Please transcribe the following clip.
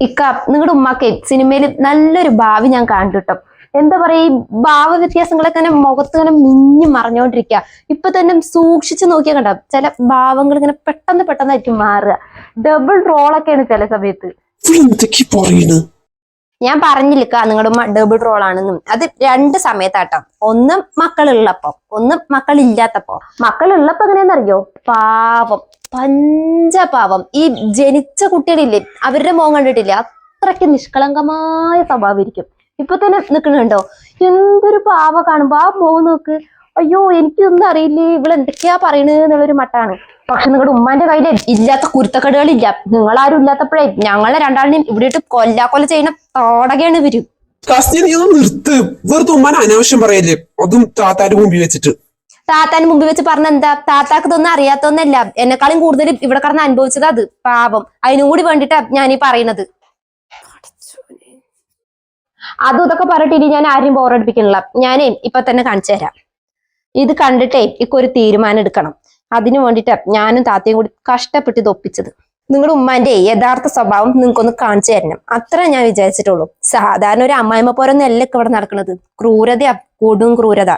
ഇക്ക നിങ്ങളുടെ ഉമ്മാക്കെ സിനിമയിൽ നല്ലൊരു ഭാവി ഞാൻ കണ്ടിട്ടോ. എന്താ പറയാ, ഈ ഭാവ വ്യത്യാസങ്ങളൊക്കെ ഇങ്ങനെ മുഖത്ത് ഇങ്ങനെ മിഞ്ഞു മറിഞ്ഞോണ്ടിരിക്കുക. ഇപ്പൊ തന്നെ സൂക്ഷിച്ചു നോക്കിയാൽ കണ്ട ചില ഭാവങ്ങൾ ഇങ്ങനെ പെട്ടെന്നായിരിക്കും മാറുക. ഡബിൾ റോളൊക്കെയാണ് ചില സമയത്ത്. ഞാൻ പറഞ്ഞില്ല നിങ്ങളുടെ ഉമ്മ ഡബിൾ റോൾ ആണെന്നും. അത് രണ്ട് സമയത്താട്ടോ. ഒന്ന് മക്കളുള്ളപ്പോ, ഒന്ന് മക്കളില്ലാത്തപ്പോ. മക്കളുള്ളപ്പോ എങ്ങനെയാണെന്നറിയോ, പാവം പഞ്ചപാവം. ഈ ജനിച്ച കുട്ടികളില്ലേ, അവരുടെ മുഖം കണ്ടിട്ടില്ലേ, അത്രയ്ക്ക് നിഷ്കളങ്കമായ സ്വഭാവം ഇരിക്കും. ഇപ്പൊ തന്നെ നിക്കണുണ്ടോ, എന്തൊരു പാവ കാണുമ്പോ ആ മുഖം നോക്ക്. അയ്യോ എനിക്കൊന്നും അറിയില്ലേ ഇവളെന്തൊക്കെയാ പറയണത് എന്നുള്ളൊരു മട്ടാണ്. പക്ഷെ നിങ്ങളുടെ ഉമ്മാന്റെ കയ്യില് ഇല്ലാത്ത കുരുത്തക്കടുകളില്ല. നിങ്ങളാരും ഇല്ലാത്തപ്പോഴേ ഞങ്ങളെ രണ്ടാളിനെയും ഇവിടെ ഇട്ട് കൊല്ല ചെയ്യുന്ന തോടകയാണ് വരും. നിർത്ത്, വെറുതെ ഉമ്മാനെ അനാവശ്യം പറയല്ലേ, അതും താത്താന്റെ മുമ്പിൽ വെച്ചിട്ട്. താത്താന് മുമ്പിൽ വെച്ച് പറഞ്ഞ എന്താ, താത്താക്ക് ഇതൊന്നും അറിയാത്തൊന്നല്ല, എന്നെക്കാളും കൂടുതൽ ഇവിടെ കടന്ന് അനുഭവിച്ചത് അത്. പാപം, അതിനും കൂടി വേണ്ടിട്ടാ ഞാനീ പറയണത്. അതും ഇതൊക്കെ പറഞ്ഞിട്ട് ഞാൻ ആരെയും ബോറടിപ്പിക്കണില്ല. ഞാനേ ഇപ്പൊ തന്നെ കാണിച്ചു തരാം. ഇത് കണ്ടിട്ടേ ഇക്കൊരു തീരുമാനം എടുക്കണം. അതിനു വേണ്ടിട്ടാ ഞാനും താത്തയും കൂടി കഷ്ടപ്പെട്ട് ഇത് ഒപ്പിച്ചത്. നിങ്ങളുടെ ഉമ്മാന്റെ യഥാർത്ഥ സ്വഭാവം നിങ്ങൾക്കൊന്ന് കാണിച്ചു തരണം, അത്ര ഞാൻ വിചാരിച്ചിട്ടുള്ളൂ. സാധാരണ ഒരു അമ്മായിമ്മ പോരൊന്നും അല്ല ഇവിടെ നടക്കുന്നത്. ക്രൂരതയാ, കൊടും ക്രൂരത.